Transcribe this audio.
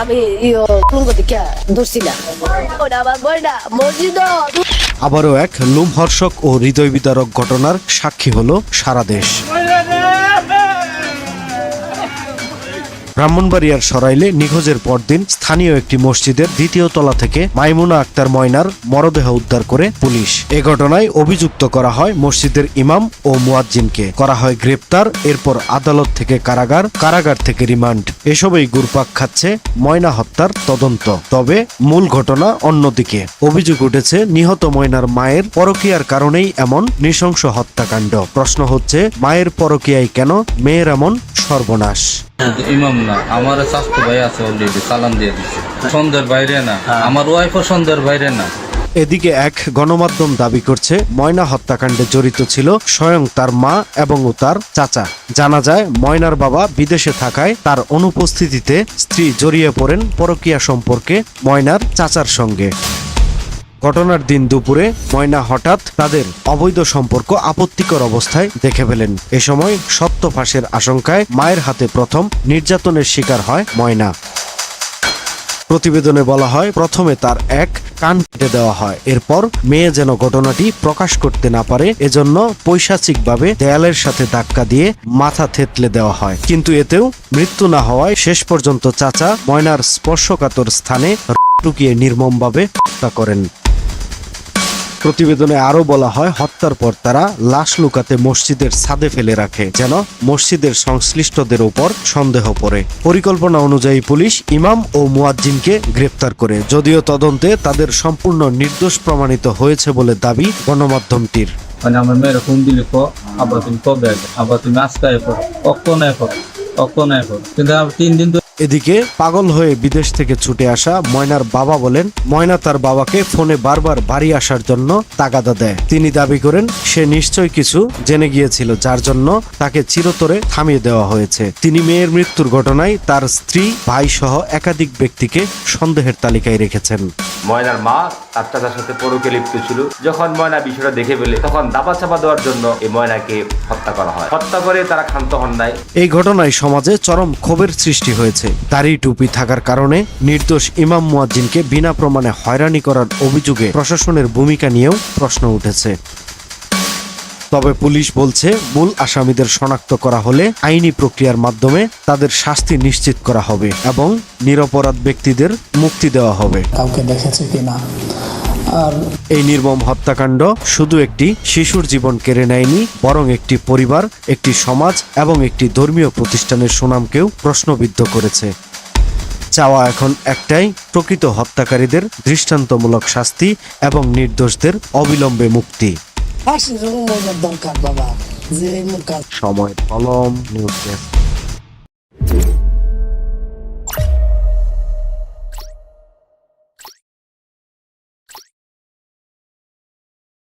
আমি ধরছিলাম আবারও এক লোমহর্ষক ও হৃদয় বিদারক ঘটনার সাক্ষী হলো সারা দেশ। ব্রাহ্মণবাড়িয়ার সরাইলে নিখোঁজের পরদিন স্থানীয় একটি মসজিদের দ্বিতীয় তলা থেকে মাইমুনা আক্তার ময়নার মরদেহ উদ্ধার করে পুলিশ। এ ঘটনায় অভিযুক্ত করা হয় মসজিদের ইমাম ও মুয়াজ্জিনকে, করা হয় গ্রেপ্তার। এরপর আদালত থেকে কারাগার, কারাগার থেকে রিমান্ড। এসবই ঘুরপাক খাচ্ছে ময়না হত্যার তদন্ত। তবে মূল ঘটনা অন্যদিকে। অভিযোগ উঠেছে নিহত ময়নার মায়ের পরকীয়ার কারণেই এমন নৃশংস হত্যাকাণ্ড। প্রশ্ন হচ্ছে, মায়ের পরকীয়ায় কেন মেয়ের এমন সর্বনাশ? ইমাম না, আমার স্বাস্থ্য ভাই আছে, অলরেডি চালান দিয়ে দিচ্ছে। সন্ধ্যের বাইরে না, আমার ওয়াইফও সন্ধ্যের বাইরে না। এদিকে এক গণমাধ্যম দাবি করছে ময়না হত্যাকাণ্ডে জড়িত ছিল স্বয়ং তার মা এবং তার চাচা। জানা যায়, ময়নার বাবা বিদেশে থাকায় তার অনুপস্থিতিতে স্ত্রী জড়িয়ে পড়েন পরকীয়া সম্পর্কে ময়নার চাচার সঙ্গে। ঘটনার দিন দুপুরে ময়না হঠাৎ তাদের অবৈধ সম্পর্ক আপত্তিকর অবস্থায় দেখে ফেলেন। এ সময় সত্য ফাঁসের আশঙ্কায় মায়ের হাতে প্রথম নির্যাতনের শিকার হয় ময়না। প্রতিবেদনে বলা হয়, প্রথমে তার এক কান কেটে দেওয়া হয়। এরপর মেয়ে যেন ঘটনাটি প্রকাশ করতে না পারে এজন্য পৈশাচিকভাবে দেয়ালের সাথে ধাক্কা দিয়ে মাথা থেতলে দেওয়া হয়। কিন্তু এতেও মৃত্যু না হওয়ায় শেষ পর্যন্ত চাচা ময়নার স্পর্শকাতর স্থানে টুকিয়ে নির্মমভাবে হত্যা করেন। প্রতিবেদনে আরো বলা হয়, হত্যার পর তারা লাশ লুকাতে মসজিদের ছাদে ফেলে রাখে, যেন মসজিদের সংশ্লিষ্টদের উপর সন্দেহ পড়ে। পরিকল্পনা অনুযায়ী পুলিশ ইমাম ও মুয়াজ্জিনকে গ্রেপ্তার করে, যদিও তদন্তে তাদের সম্পূর্ণ নির্দোষ প্রমাণিত হয়েছে বলে দাবি গণমাধ্যমটির। মানে আমার মেয়েরা ফোন দিলে আবার তুমি কবে আসবে, আবার তুমি আজকে এরপর কখন এরপর কিন্তু 3 দিন। এদিকে পাগল হয়ে বিদেশ থেকে ছুটে আসা ময়নার বাবা বলেন, ময়না তার বাবাকে ফোনে বারবার বাড়ি আসার জন্য তাগাদা দেয়। তিনি দাবি করেন সে নিশ্চয় কিছু জেনে গিয়েছিল, যার জন্য তাকে চিরতরে থামিয়ে দেওয়া হয়েছে। তিনি মেয়ের মৃত্যুর ঘটনায় তার স্ত্রী, ভাই সহ একাধিক ব্যক্তিকে সন্দেহের তালিকায় রেখেছেন। ময়নার মা তার চাচার সাথে পরকীয়া লিপ্ত ছিল। যখন ময়না বিষয়টা দেখে ফেলে, তখন দাবা চাপা দেওয়ার জন্য এই ময়নাকে হত্যা করা হয়। হত্যা করে তারা ক্ষান্ত হন নাই। এই ঘটনায় সমাজে চরম ক্ষোভের সৃষ্টি হয়েছে। দাড়ি টুপি থাকার কারণে নির্দোষ ইমাম মুয়াজ্জিনকে বিনা প্রমাণে হয়রানি করার অভিযোগে প্রশাসনের ভূমিকা নিয়েও প্রশ্ন উঠেছে। তবে পুলিশ বলছে, মূল আসামিদের শনাক্ত করা হলে আইনি প্রক্রিয়ার মাধ্যমে তাদের শাস্তি নিশ্চিত করা হবে এবং নিরপরাধ ব্যক্তিদের মুক্তি দেওয়া হবে। কাউকে দেখেছে কিনা। আর এই নির্মম হত্যাকাণ্ড শুধু একটি শিশুর জীবন কেড়ে নেয়নি, বরং একটি পরিবার, একটি সমাজ এবং একটি ধর্মীয় প্রতিষ্ঠানের সুনামকেও প্রশ্নবিদ্ধ করেছে। চাওয়া এখন একটাই, প্রকৃত হত্যাকারীদের দৃষ্টান্তমূলক শাস্তি এবং নির্দোষদের অবিলম্বে মুক্তি। দরকার বাবা, যে সময় কলম নিউজ ডেস্ক।